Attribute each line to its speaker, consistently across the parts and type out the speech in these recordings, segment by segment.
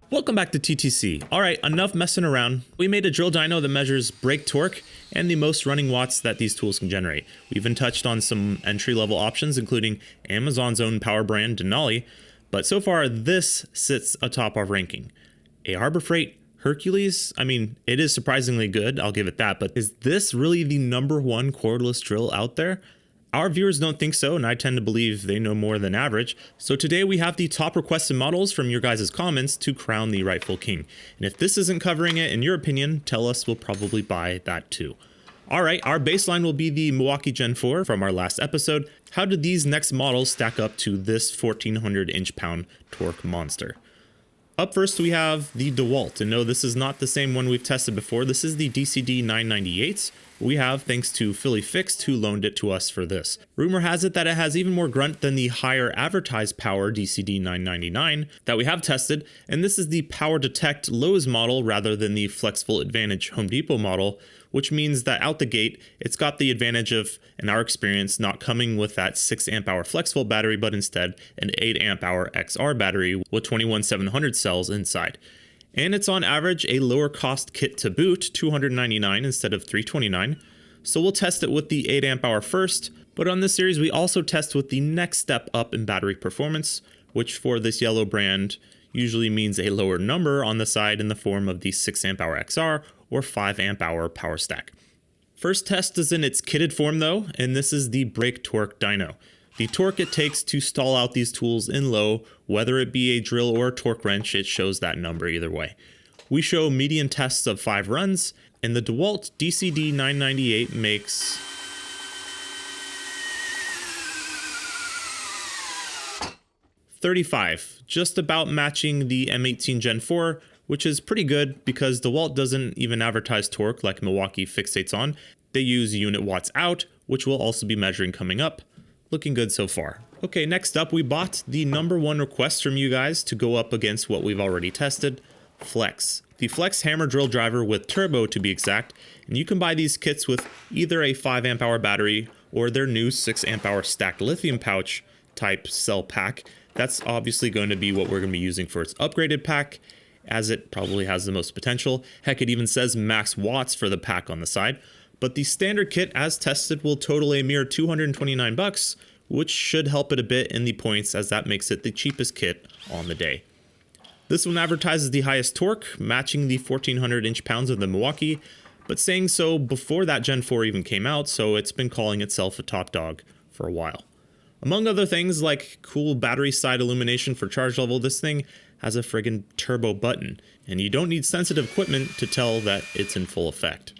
Speaker 1: Welcome back to TTC. Alright, enough messing around. We made a drill dyno that measures brake torque and the most running watts that these tools can generate. We even touched on some entry-level options, including Amazon's own power brand, Denali, but so far this sits atop our ranking. A Harbor Freight Hercules, I mean, it is surprisingly good, I'll give it that, but is this really the #1 cordless drill out there? Our viewers don't think so, and I tend to believe they know more than average. So today we have the top requested models from your guys' comments to crown the rightful king. And if this isn't covering it, in your opinion, tell us, we'll probably buy that too. Alright, our baseline will be the Milwaukee Gen 4 from our last episode. How did these next models stack up to this 1400 inch-pound torque monster? Up first we have the DeWALT, and no, this is not the same one we've tested before. This is the DCD998 we have thanks to Philly Fixed, who loaned it to us for this. Rumor has it that it has even more grunt than the higher advertised power DCD999 that we have tested, and this is the Power Detect Lowe's model rather than the Flexible Advantage Home Depot model, which means that out the gate, it's got the advantage of, in our experience, not coming with that 6 amp hour flexible battery, but instead an 8 amp hour XR battery with 21700 cells inside. And it's on average a lower cost kit to boot, $299 instead of $329. So we'll test it with the 8 amp hour first, but on this series we also test with the next step up in battery performance, which for this yellow brand usually means a lower number on the side in the form of the 6 amp hour XR or 5 amp hour power stack. First test is in its kitted form though, and this is the brake torque dyno. The torque it takes to stall out these tools in low, whether it be a drill or a torque wrench, it shows that number either way. We show median tests of 5 runs, and the DeWALT DCD998 makes 35, just about matching the M18 Gen 4, which is pretty good because DeWALT doesn't even advertise torque like Milwaukee fixates on. They use unit watts out, which we'll also be measuring coming up. Looking good so far. Okay, next up we bought the #1 request from you guys to go up against what we've already tested, PLEX. The PLEX hammer drill driver with turbo to be exact, and you can buy these kits with either a 5 amp hour battery or their new 6 amp hour stacked lithium pouch type cell pack. That's obviously going to be what we're going to be using for its upgraded pack, as it probably has the most potential. Heck, it even says max watts for the pack on the side. But the standard kit as tested will total a mere $229, which should help it a bit in the points as that makes it the cheapest kit on the day. This one advertises the highest torque, matching the 1400 inch-pounds of the Milwaukee, but saying so before that Gen 4 even came out, so it's been calling itself a top dog for a while. Among other things like cool battery side illumination for charge level, this thing has a friggin' turbo button, and you don't need sensitive equipment to tell that it's in full effect.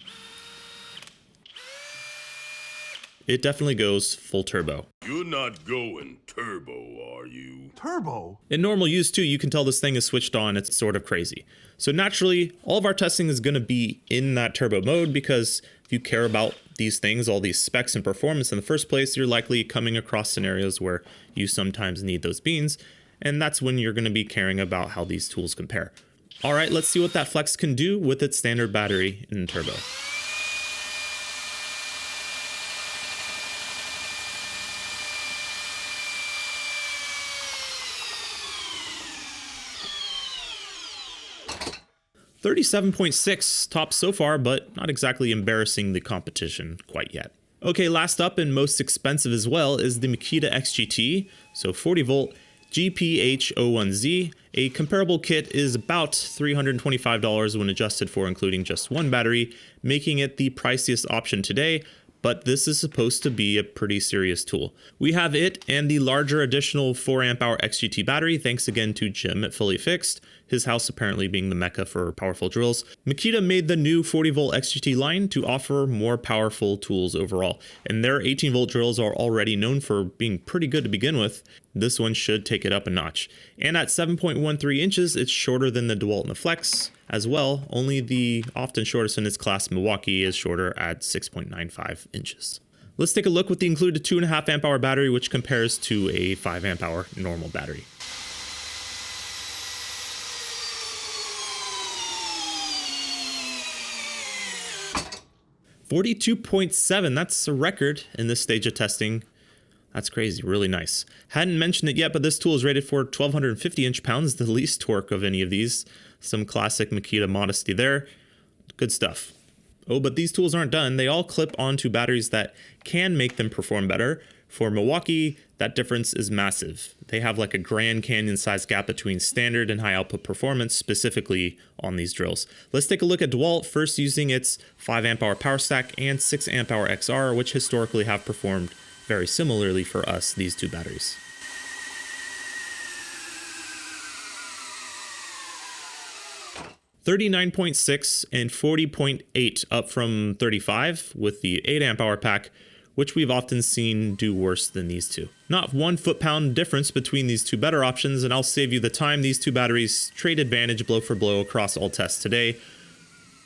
Speaker 1: It definitely goes full turbo.
Speaker 2: You're not going turbo, are you?
Speaker 3: Turbo?
Speaker 1: In normal use too, you can tell this thing is switched on, it's sort of crazy. So naturally, all of our testing is going to be in that turbo mode because if you care about these things, all these specs and performance in the first place, you're likely coming across scenarios where you sometimes need those beans, and that's when you're going to be caring about how these tools compare. Alright, let's see what that Flex can do with its standard battery in turbo. $37.6 top so far, but not exactly embarrassing the competition quite yet. Okay, last up and most expensive as well is the Makita XGT, so 40 volt GPH01Z. A comparable kit is about $325 when adjusted for including just one battery, making it the priciest option today, but this is supposed to be a pretty serious tool. We have it and the larger additional 4 amp hour XGT battery, thanks again to Jim at Philly Fixed, his house apparently being the mecca for powerful drills. Makita made the new 40 volt XGT line to offer more powerful tools overall, and their 18 volt drills are already known for being pretty good to begin with. This one should take it up a notch. And at 7.13 inches, it's shorter than the DeWALT and the Flex as well. Only the often shortest in its class Milwaukee is shorter at 6.95 inches. Let's take a look with the included 2.5 amp hour battery, which compares to a 5 amp hour normal battery. $42.7, that's a record in this stage of testing. That's crazy, really nice. Hadn't mentioned it yet, but this tool is rated for 1250 inch-pounds, the least torque of any of these. Some classic Makita modesty there. Good stuff. Oh, but these tools aren't done. They all clip onto batteries that can make them perform better. For Milwaukee, that difference is massive. They have like a Grand Canyon size gap between standard and high output performance, specifically on these drills. Let's take a look at DeWALT, first using its 5 amp hour power stack and 6 amp hour XR, which historically have performed very similarly for us, these two batteries. $39.6 and 40.8 up from 35 with the 8 amp hour pack, which we've often seen do worse than these two. Not 1 foot-pound difference between these two better options, and I'll save you the time. These two batteries trade advantage blow for blow across all tests today.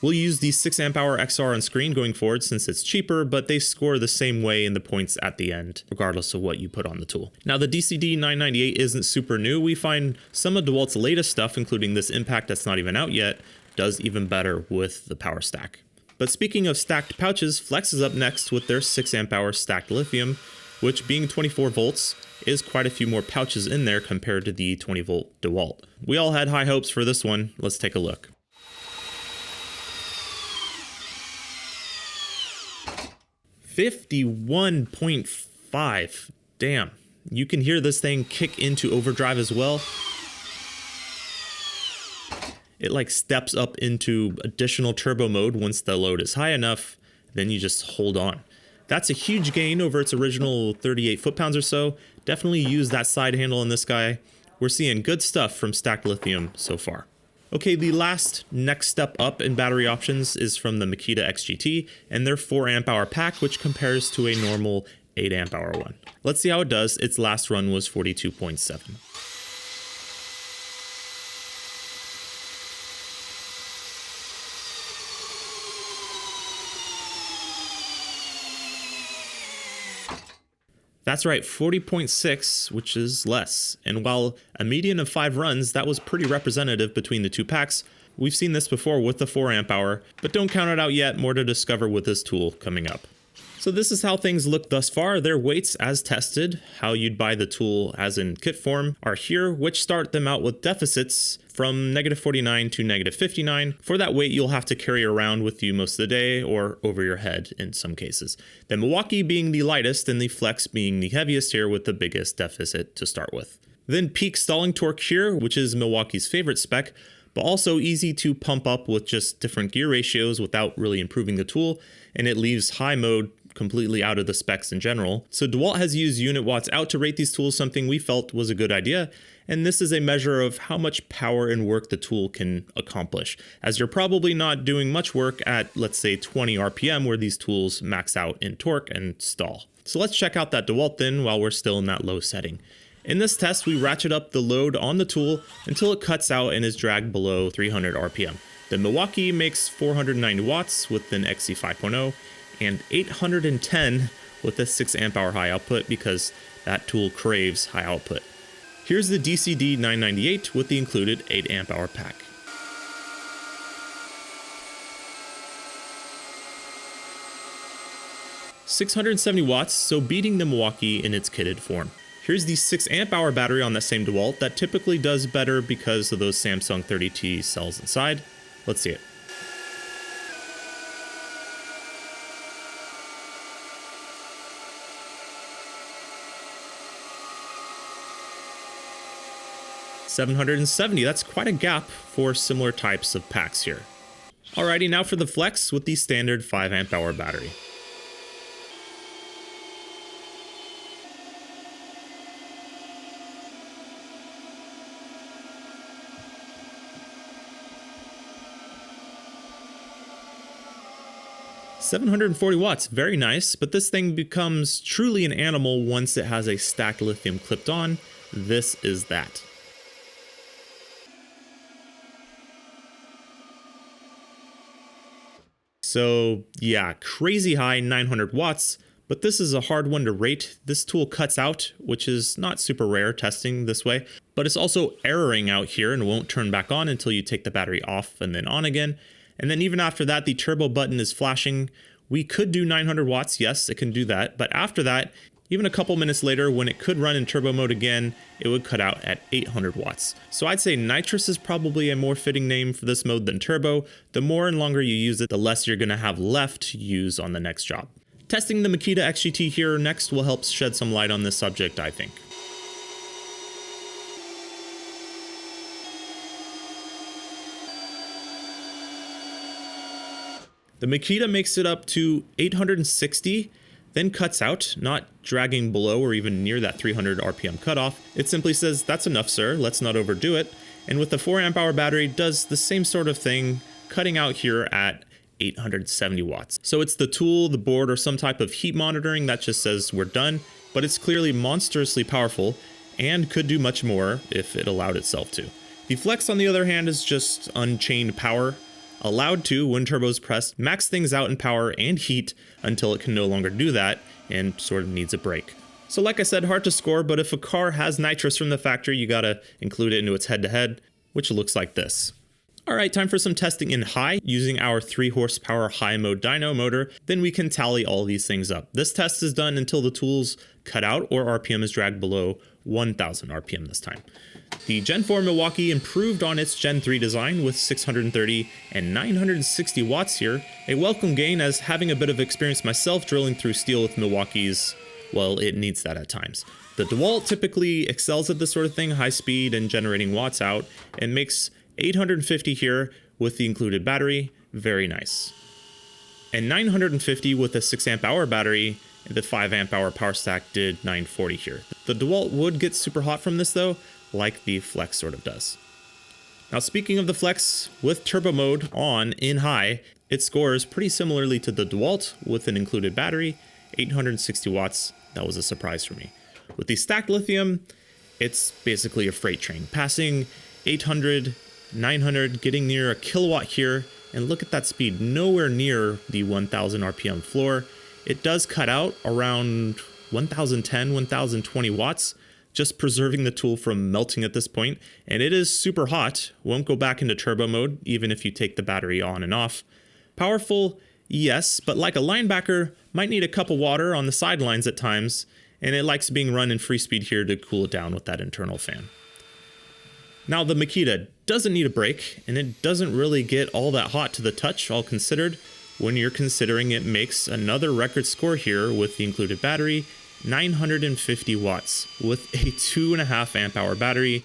Speaker 1: We'll use the 6 amp hour XR on screen going forward since it's cheaper, but they score the same way in the points at the end, regardless of what you put on the tool. Now, the DCD998 isn't super new. We find some of DeWalt's latest stuff, including this Impact that's not even out yet, does even better with the power stack. But speaking of stacked pouches, PLEX is up next with their 6 amp hour stacked lithium, which being 24 volts is quite a few more pouches in there compared to the 20 volt DeWALT. We all had high hopes for this one. Let's take a look. $51.5. Damn. You can hear this thing kick into overdrive as well. It like steps up into additional turbo mode once the load is high enough, then you just hold on. That's a huge gain over its original 38 foot-pounds or so. Definitely use that side handle in this guy. We're seeing good stuff from stacked lithium so far. Okay, the last next step up in battery options is from the Makita XGT and their 4 amp hour pack, which compares to a normal 8 amp hour one. Let's see how it does. Its last run was 42.7. That's right, 40.6, which is less. And while a median of 5 runs, that was pretty representative between the two packs. We've seen this before with the 4 amp hour, but don't count it out yet. More to discover with this tool coming up. So this is how things look thus far. Their weights as tested, how you'd buy the tool as in kit form, are here, which start them out with deficits from -49 to -59. For that weight, you'll have to carry around with you most of the day or over your head in some cases. The Milwaukee being the lightest and the PLEX being the heaviest here with the biggest deficit to start with. Then peak stalling torque here, which is Milwaukee's favorite spec, but also easy to pump up with just different gear ratios without really improving the tool, and it leaves high mode completely out of the specs in general. So DeWalt has used unit watts out to rate these tools, something we felt was a good idea, and this is a measure of how much power and work the tool can accomplish, as you're probably not doing much work at, let's say, 20 RPM where these tools max out in torque and stall. So let's check out that DeWalt then while we're still in that low setting. In this test, we ratchet up the load on the tool until it cuts out and is dragged below 300 RPM. The Milwaukee makes 490 watts with an XC 5.0 and 810 with a 6 amp hour high output because that tool craves high output. Here's the DCD998 with the included 8 amp hour pack. $670 watts, so beating the Milwaukee in its kitted form. Here's the 6 amp hour battery on that same DeWalt that typically does better because of those Samsung 30T cells inside. Let's see it. $770, that's quite a gap for similar types of packs here. Alrighty, now for the PLEX with the standard 5 amp hour battery. $740 watts, very nice, but this thing becomes truly an animal once it has a stacked lithium clipped on. This is that. So yeah, crazy high 900 watts, but this is a hard one to rate. This tool cuts out, which is not super rare testing this way, but it's also erroring out here and won't turn back on until you take the battery off and then on again. And then even after that, the turbo button is flashing. We could do 900 watts, yes, it can do that, but after that, Even a couple minutes later, when it could run in turbo mode again, it would cut out at 800 watts. So I'd say nitrous is probably a more fitting name for this mode than turbo. The more and longer you use it, the less you're gonna have left to use on the next job. Testing the Makita XGT here next will help shed some light on this subject, I think. The Makita makes it up to 860, then cuts out, not dragging below or even near that 300 RPM cutoff. It simply says, "That's enough, sir, let's not overdo it." And with the 4 amp-hour battery, does the same sort of thing, cutting out here at 870 watts. So it's the tool, the board, or some type of heat monitoring that just says we're done, but it's clearly monstrously powerful and could do much more if it allowed itself to. The PLEX, on the other hand, is just unchained power, allowed to, when turbo's pressed, max things out in power and heat until it can no longer do that and sort of needs a break. So like I said, hard to score, but if a car has nitrous from the factory, you gotta include it into its head-to-head, which looks like this. All right, time for some testing in high using our 3 horsepower high mode dyno motor. Then we can tally all these things up. This test is done until the tools cut out or RPM is dragged below 1000 RPM this time. The Gen 4 Milwaukee improved on its Gen 3 design with 630 and 960 watts here. A welcome gain, as having a bit of experience myself drilling through steel with Milwaukees, well, it needs that at times. The DeWALT typically excels at this sort of thing, high speed and generating watts out, and makes 850 here with the included battery, very nice. And 950 with a 6 amp-hour battery, the 5 amp-hour power stack did 940 here. The DeWALT would get super hot from this though, like the PLEX sort of does. Now speaking of the PLEX, with turbo mode on in high, it scores pretty similarly to the DeWALT with an included battery, 860 watts, that was a surprise for me. With the stacked lithium, it's basically a freight train, passing 800, 900, getting near a kilowatt here, and look at that speed, nowhere near the 1000 RPM floor. It does cut out around 1010, 1020 watts, just preserving the tool from melting at this point, and it is super hot, won't go back into turbo mode even if you take the battery on and off. Powerful, yes, but like a linebacker, might need a cup of water on the sidelines at times, and it likes being run in free speed here to cool it down with that internal fan. Now the Makita doesn't need a break, and it doesn't really get all that hot to the touch, all considered, when you're considering it makes another record score here with the included battery, 950 watts with a 2.5 amp-hour battery.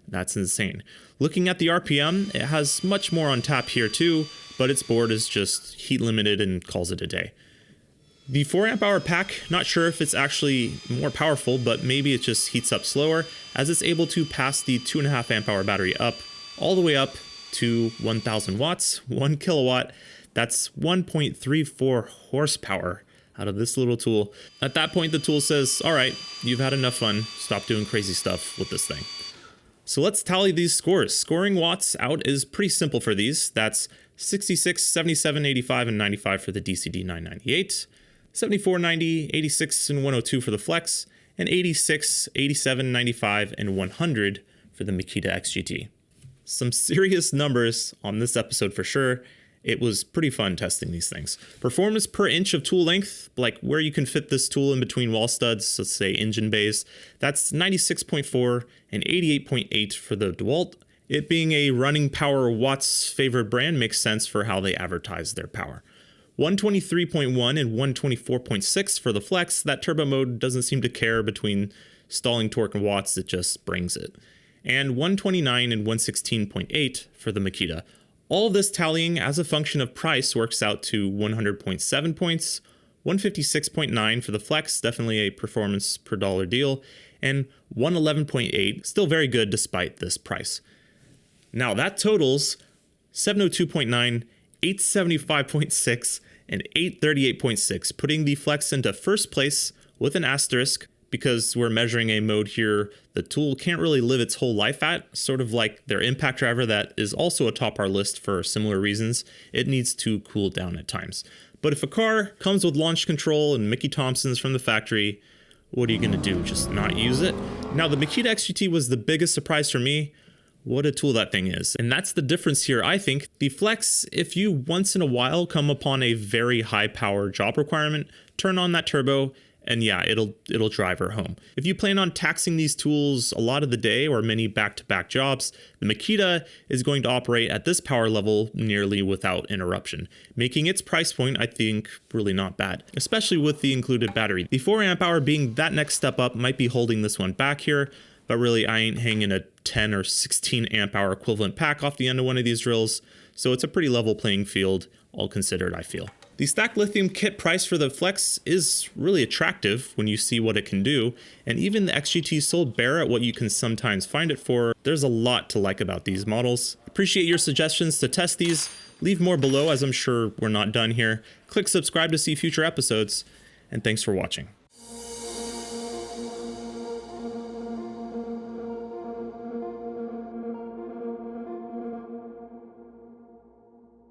Speaker 1: That's insane. Looking at the RPM, it has much more on tap here too, but its board is just heat limited and calls it a day. The 4 amp-hour pack, not sure if it's actually more powerful, but maybe it just heats up slower, as it's able to pass the 2.5 amp-hour battery up, all the way up to 1000 watts, 1 kilowatt. That's 1.34 horsepower out of this little tool. At that point, the tool says, all right, you've had enough fun, stop doing crazy stuff with this thing. So let's tally these scores. Scoring watts out is pretty simple for these. That's 66, 77, 85, and 95 for the DCD998, 74, 90, 86, and 102 for the PLEX, and 86, 87, 95, and 100 for the Makita XGT. Some serious numbers on this episode for sure. It was pretty fun testing these things. Performance per inch of tool length, like where you can fit this tool in between wall studs, let's say engine bays, that's 96.4 and 88.8 for the DeWALT. It being a running power watts favored brand makes sense for how they advertise their power. 123.1 and 124.6 for the PLEX. That turbo mode doesn't seem to care between stalling torque and watts, it just brings it. And 129 and 116.8 for the Makita. All of this tallying as a function of price works out to 100.7 points, 156.9 for the PLEX, definitely a performance per dollar deal, and 111.8, still very good despite this price. Now that totals 702.9, 875.6, and 838.6, putting the PLEX into first place with an asterisk, because we're measuring a mode here the tool can't really live its whole life at, sort of like their impact driver that is also atop our list for similar reasons. It needs to cool down at times. But if a car comes with launch control and Mickey Thompsons from the factory, what are you gonna do, just not use it? Now the Makita XGT was the biggest surprise for me. What a tool that thing is. And that's the difference here, I think. The PLEX, if you once in a while come upon a very high power job requirement, turn on that turbo, and yeah, it'll drive her home. If you plan on taxing these tools a lot of the day or many back-to-back jobs, the Makita is going to operate at this power level nearly without interruption, making its price point, I think, really not bad, especially with the included battery. The 4 amp hour being that next step up might be holding this one back here, but really I ain't hanging a 10 or 16 amp hour equivalent pack off the end of one of these drills, so it's a pretty level playing field, all considered, I feel. The stacked lithium kit price for the PLEX is really attractive when you see what it can do, and even the XGT sold bare at what you can sometimes find it for. There's a lot to like about these models. Appreciate your suggestions to test these. Leave more below, as I'm sure we're not done here. Click subscribe to see future episodes, and thanks for watching.